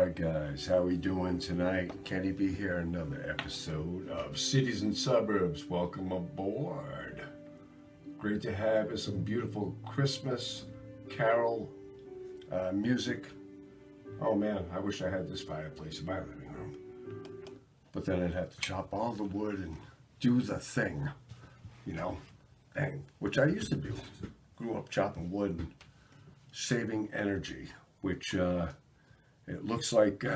Alright guys, how we doing tonight? Kenny B here, another episode of Cities and Suburbs. Welcome aboard. Great to have you. Some beautiful Christmas carol music. Oh man, I wish I had this fireplace in my living room. But then I'd have to chop all the wood and do the thing, you know, which I used to do. Grew up chopping wood and saving energy, which it looks like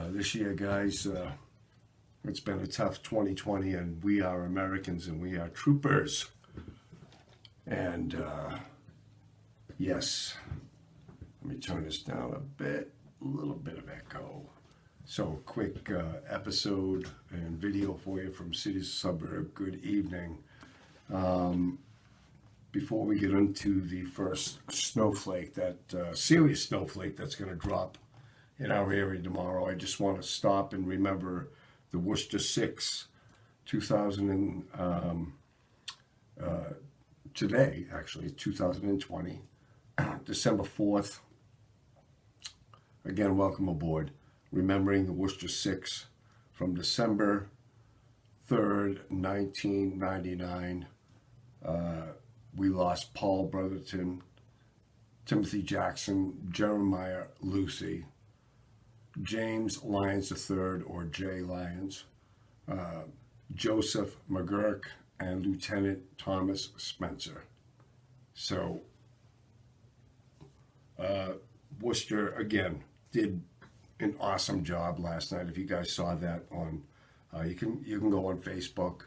this year, guys, it's been a tough 2020, and we are Americans and we are troopers. And yes, let me turn this down a little bit of echo. So, quick episode and video for you from City Suburb. Good evening. Before we get into the first snowflake, that serious snowflake that's going to drop in our area tomorrow, I just want to stop and remember the Worcester 6, 2000 today, actually, 2020, December 4th. Again, welcome aboard. Remembering the Worcester 6 from December 3rd, 1999. We lost Paul Brotherton, Timothy Jackson, Jeremiah Lucy, James Lyons III, or Jay Lyons, Joseph McGurk, and Lieutenant Thomas Spencer. So, Worcester, again, did an awesome job last night. If you guys saw that on, you can go on Facebook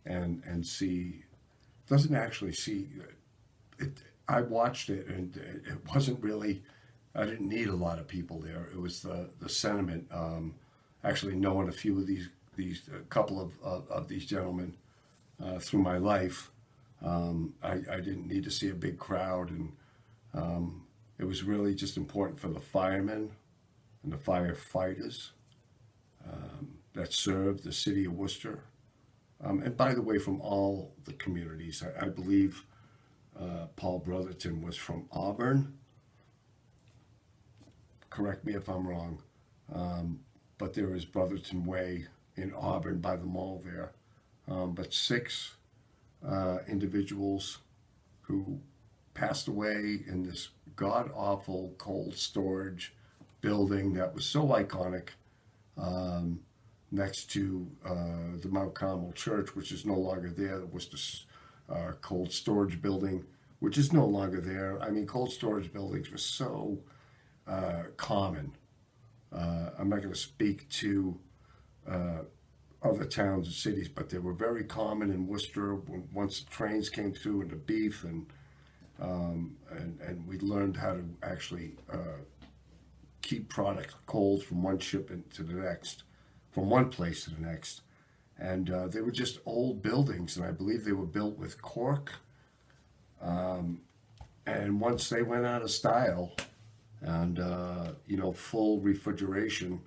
and see. Doesn't actually see it. I watched it, and it wasn't really. I didn't need a lot of people there. It was the sentiment. Actually, knowing a few of these a couple of these gentlemen through my life, I didn't need to see a big crowd, and it was really just important for the firemen and the firefighters that served the city of Worcester. And by the way, from all the communities, I believe Paul Brotherton was from Auburn. Correct me if I'm wrong. But there is Brotherton Way in Auburn by the mall there. But 6 individuals who passed away in this god-awful cold storage building that was so iconic, next to the Mount Carmel Church, which is no longer there. There was this cold storage building, which is no longer there. I mean, cold storage buildings were so common. I'm not going to speak to other towns and cities, but they were very common in Worcester once the trains came through and the beef, and we learned how to actually keep product cold from one shipment to the next, from one place to the next. And they were just old buildings, and I believe they were built with cork. And once they went out of style, and full refrigeration,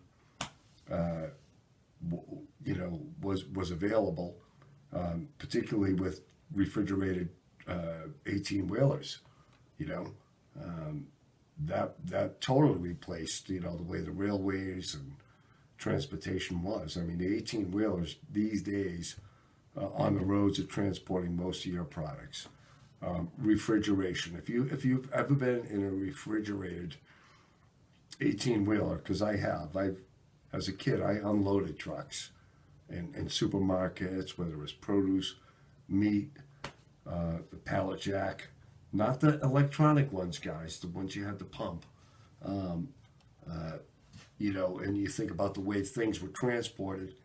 was available, particularly with refrigerated 18-wheelers. That totally replaced the way the railways and transportation was. I mean, the 18-wheelers these days on the roads are transporting most of your products. Refrigeration. If you've ever been in a refrigerated 18-wheeler, because as a kid, I unloaded trucks in supermarkets, whether it was produce, meat, the pallet jack, not the electronic ones, guys, the ones you had to pump. And you think about the way things were transported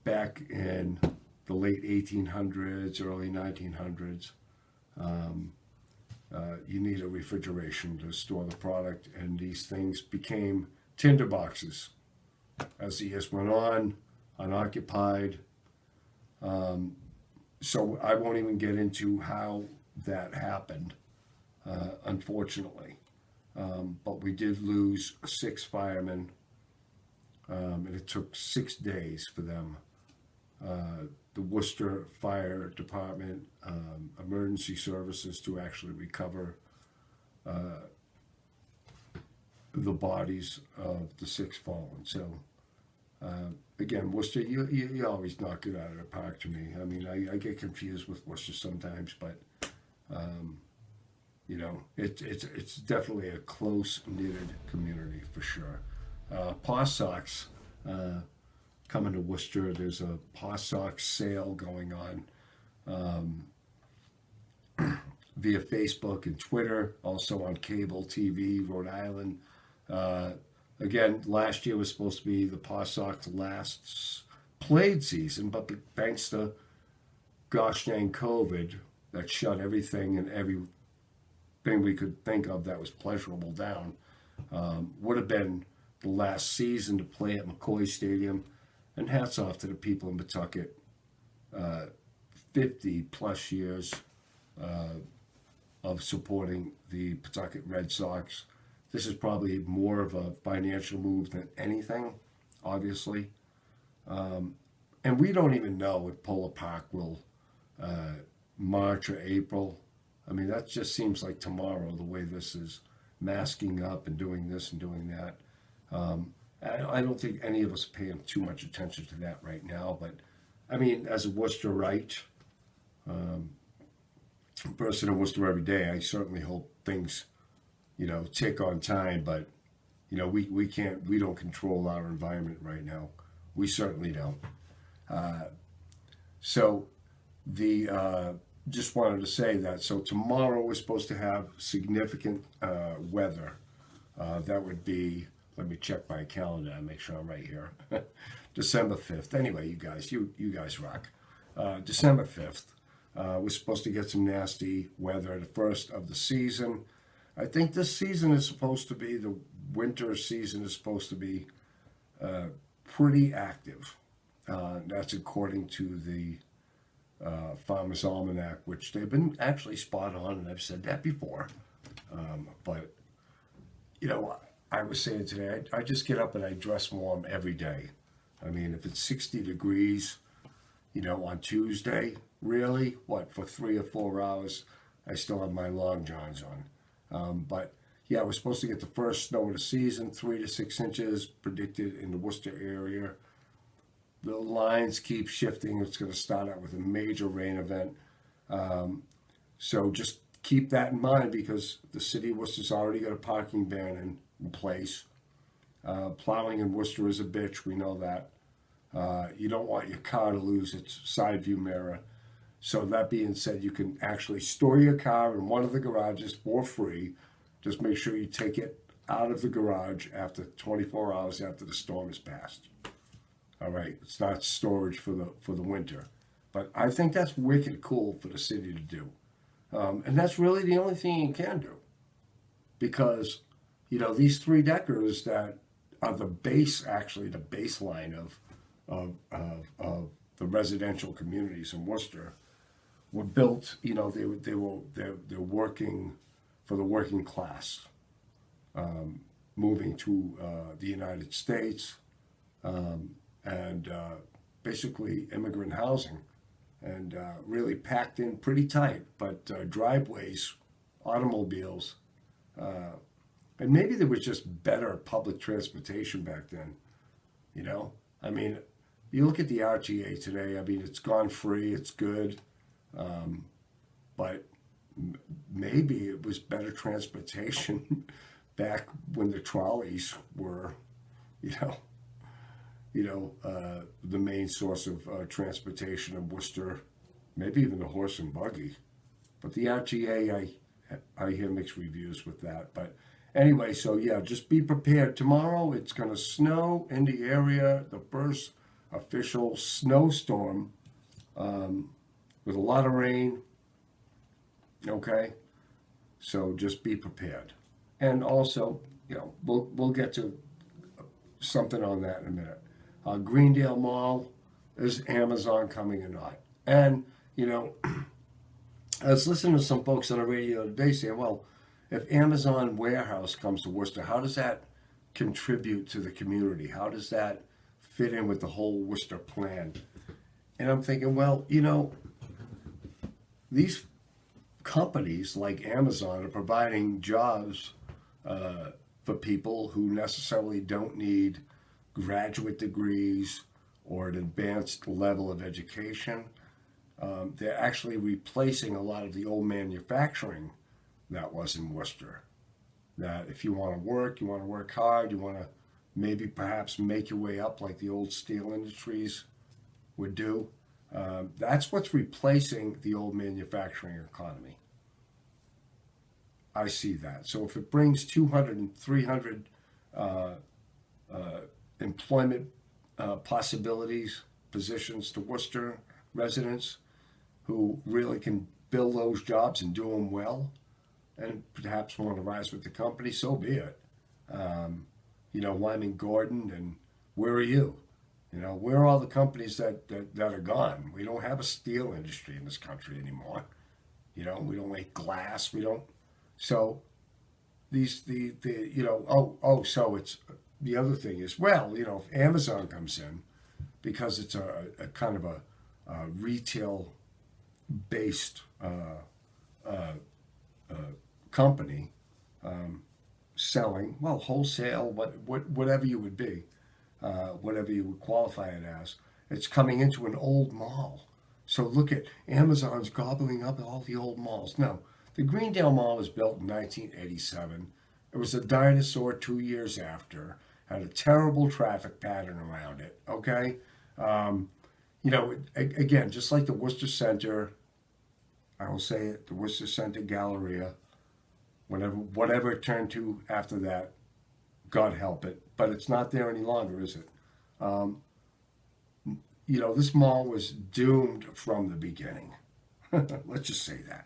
back in the late 1800s, early 1900s. You need a refrigeration to store the product, and these things became tinder boxes as the years went on, unoccupied. So I won't even get into how that happened, unfortunately. But we did lose 6 firemen, and it took 6 days for them. The Worcester Fire Department, emergency services to actually recover the bodies of the 6 fallen. So, again, Worcester, you always knock it out of the park to me. I mean, I get confused with Worcester sometimes, but you know, it's definitely a close knitted community for sure. Paw socks coming to Worcester. There's a paw sock sale going on via Facebook and Twitter, also on cable TV, Rhode Island. Again, last year was supposed to be the Paw Sox last played season, but thanks to gosh dang COVID, that shut everything and everything we could think of that was pleasurable down. Would have been the last season to play at McCoy Stadium, and hats off to the people in Pawtucket. 50 plus years of supporting the Pawtucket Red Sox. This is probably more of a financial move than anything, obviously. And we don't even know if Polo Park will March or April. I mean, that just seems like tomorrow, the way this is masking up and doing this and doing that. I don't think any of us are paying too much attention to that right now. But, I mean, as a Worcesterite, person in Worcester every day, I certainly hope things, you know, tick on time. But, you know, we don't control our environment right now. We certainly don't. So just wanted to say that. So tomorrow we're supposed to have significant weather. That would be, let me check my calendar and make sure I'm right here. December 5th. Anyway, you guys rock. December 5th. We're supposed to get some nasty weather, the first of the season. I think this season is supposed to be, the winter season is supposed to be pretty active. That's according to the Farmer's Almanac, which they've been actually spot on, and I've said that before. But, you know, I was saying today, I just get up and I dress warm every day. I mean, if it's 60 degrees, you know, on Tuesday, really, what, for 3 or 4 hours, I still have my long johns on. But, yeah, we're supposed to get the first snow of the season, 3 to 6 inches predicted in the Worcester area. The lines keep shifting. It's going to start out with a major rain event. So just keep that in mind, because the city of Worcester's already got a parking ban in place. Plowing in Worcester is a bitch. We know that. You don't want your car to lose its side view mirror. So that being said, you can actually store your car in one of the garages for free. Just make sure you take it out of the garage after 24 hours after the storm has passed. All right, it's not storage for the winter, but I think that's wicked cool for the city to do, and that's really the only thing you can do, because, you know, these 3-deckers that are the base, actually the baseline of the residential communities in Worcester, were built. You know, they're working for the working class, moving to the United States. And basically immigrant housing, and really packed in pretty tight, but driveways, automobiles, and maybe there was just better public transportation back then, you know? I mean, you look at the RTA today, I mean, it's gone free, it's good, but maybe it was better transportation back when the trolleys were, the main source of transportation in Worcester, maybe even the horse and buggy. But the RTA, I hear mixed reviews with that. But anyway, so yeah, just be prepared. Tomorrow it's going to snow in the area, the first official snowstorm, with a lot of rain. Okay, so just be prepared. And also, you know, we'll get to something on that in a minute. Greendale Mall, is Amazon coming or not? And, you know, I was listening to some folks on the radio today saying, well, if Amazon warehouse comes to Worcester, how does that contribute to the community? How does that fit in with the whole Worcester plan? And I'm thinking, well, you know, these companies like Amazon are providing jobs for people who necessarily don't need graduate degrees or an advanced level of education. They're actually replacing a lot of the old manufacturing that was in Worcester. That if you want to work hard, you want to maybe perhaps make your way up like the old steel industries would do. That's what's replacing the old manufacturing economy. I see that. So if it brings 200 and 300 employment possibilities, positions to Worcester residents who really can fill those jobs and do them well, and perhaps want to rise with the company, so be it. Wyman Gordon, and where are you? Where are all the companies that are gone? We don't have a steel industry in this country anymore. We don't make glass. We don't. So so it's the other thing is, if Amazon comes in, because it's a kind of a retail based company, selling, wholesale, whatever you would be, whatever you would qualify it as. It's coming into an old mall. So look at Amazon's gobbling up all the old malls. No, the Greendale Mall was built in 1987. It was a dinosaur 2 years after. Had a terrible traffic pattern around it. Okay, again, just like the Worcester Center, I will say it, the Worcester Center Galleria, whatever it turned to after that, God help it. But it's not there any longer, is it? This mall was doomed from the beginning. Let's just say that.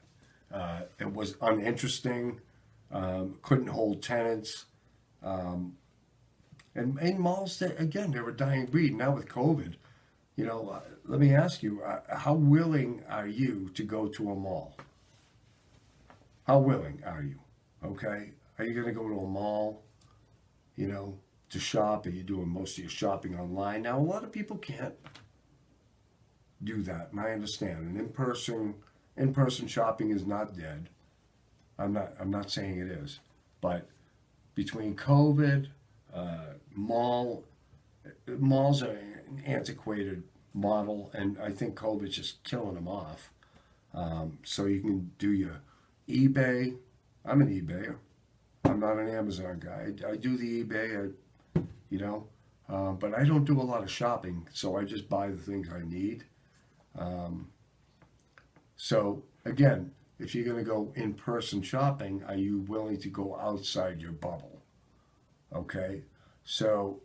It was uninteresting, couldn't hold tenants. And malls, again, they're a dying breed. Now with COVID, let me ask you, how willing are you to go to a mall? How willing are you? Okay? Are you going to go to a mall, to shop? Are you doing most of your shopping online? Now, a lot of people can't do that, and I understand. And in-person shopping is not dead. I'm not saying it is. But between COVID, malls are an antiquated model, and I think COVID's just killing them off. So you can do your eBay. I'm an eBayer. I'm not an Amazon guy. I do the eBay, but I don't do a lot of shopping, so I just buy the things I need. So again, if you're going to go in-person shopping, are you willing to go outside your bubble? Okay, so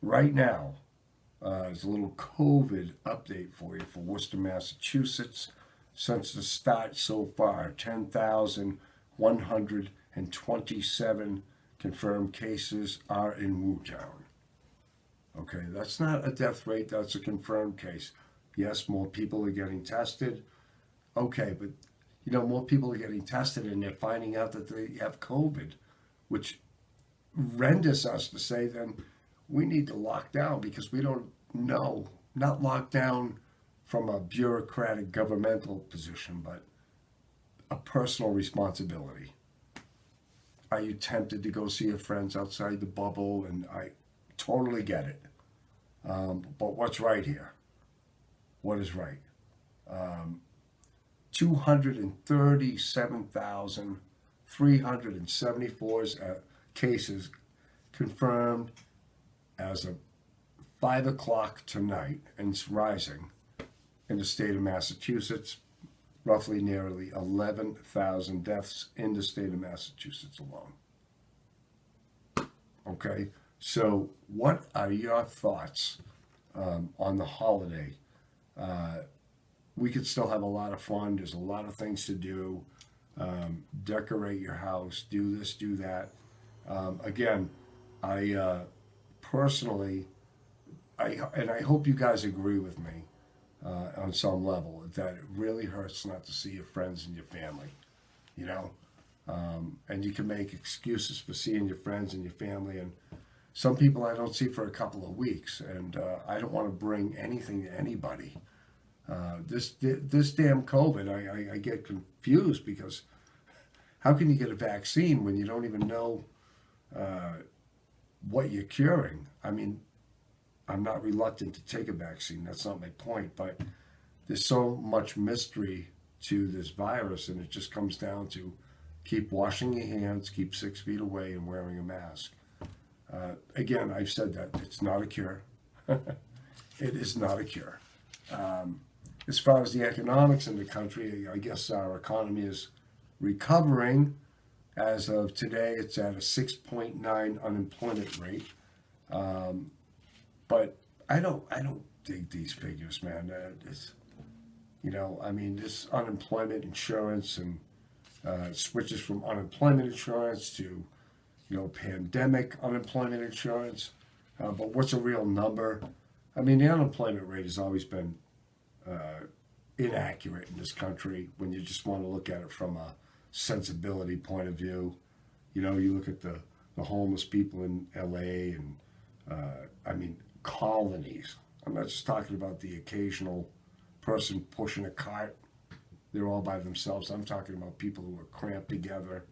right now, there's a little COVID update for you for Worcester, Massachusetts. Since the start so far, 10,127 confirmed cases are in Wootown. Okay, that's not a death rate, that's a confirmed case. Yes, more people are getting tested. Okay, but more people are getting tested and they're finding out that they have COVID, which renders us to say then we need to lock down because we don't know, not lock down from a bureaucratic governmental position, but a personal responsibility. Are you tempted to go see your friends outside the bubble? And I totally get it. But what's right here? What is right? 237,374 cases confirmed as of 5 o'clock tonight, and it's rising in the state of Massachusetts. Roughly nearly 11,000 deaths in the state of Massachusetts alone. Okay, so what are your thoughts on the holiday? We could still have a lot of fun. There's a lot of things to do. Decorate your house, do this, do that. Again, I personally, I hope you guys agree with me on some level, that it really hurts not to see your friends and your family, and you can make excuses for seeing your friends and your family, and some people I don't see for a couple of weeks, and I don't want to bring anything to anybody. This damn COVID, I get confused because how can you get a vaccine when you don't even know what you're curing. I mean, I'm not reluctant to take a vaccine. That's not my point. But there's so much mystery to this virus, and it just comes down to keep washing your hands, keep 6 feet away, and wearing a mask. Again, I've said that it's not a cure. It is not a cure. As far as the economics in the country, I guess our economy is recovering. As of today, it's at a 6.9 unemployment rate. But I don't dig these figures, man. It's, I mean, this unemployment insurance and switches from unemployment insurance to, pandemic unemployment insurance. But what's a real number? I mean, the unemployment rate has always been inaccurate in this country when you just want to look at it from a sensibility point of view. You look at the homeless people in LA and, I mean, colonies. I'm not just talking about the occasional person pushing a cart. They're all by themselves. I'm talking about people who are cramped together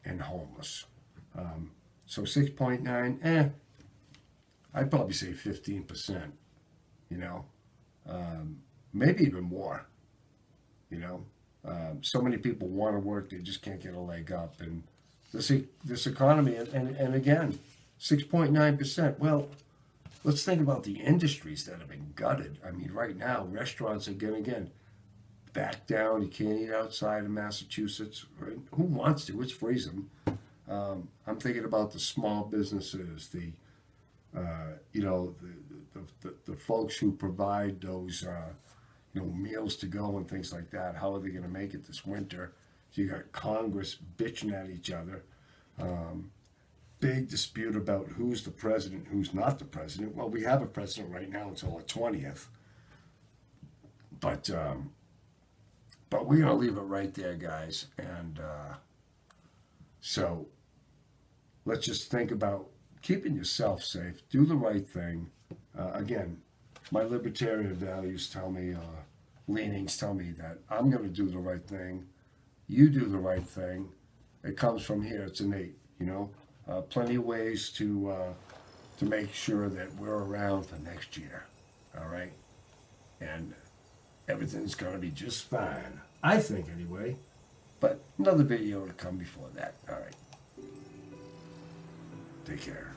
and homeless. So 6.9, I'd probably say 15%, maybe even more, so many people want to work, they just can't get a leg up. And this economy, and again, 6.9%. Well, let's think about the industries that have been gutted. I mean, right now, restaurants are again back down. You can't eat outside in Massachusetts. Right? Who wants to? It's freezing. I'm thinking about the small businesses, the folks who provide those, meals to go and things like that. How are they going to make it this winter? So you got Congress bitching at each other. Big dispute about who's the president, who's not the president. Well, we have a president right now until the 20th. But we're going to leave it right there, guys. And so let's just think about keeping yourself safe. Do the right thing. Again, my libertarian values tell me, leanings tell me that I'm going to do the right thing. You do the right thing. It comes from here. It's innate, plenty of ways to make sure that we're around for next year. All right? And everything's going to be just fine. I think, anyway. But another video to come before that. All right. Take care.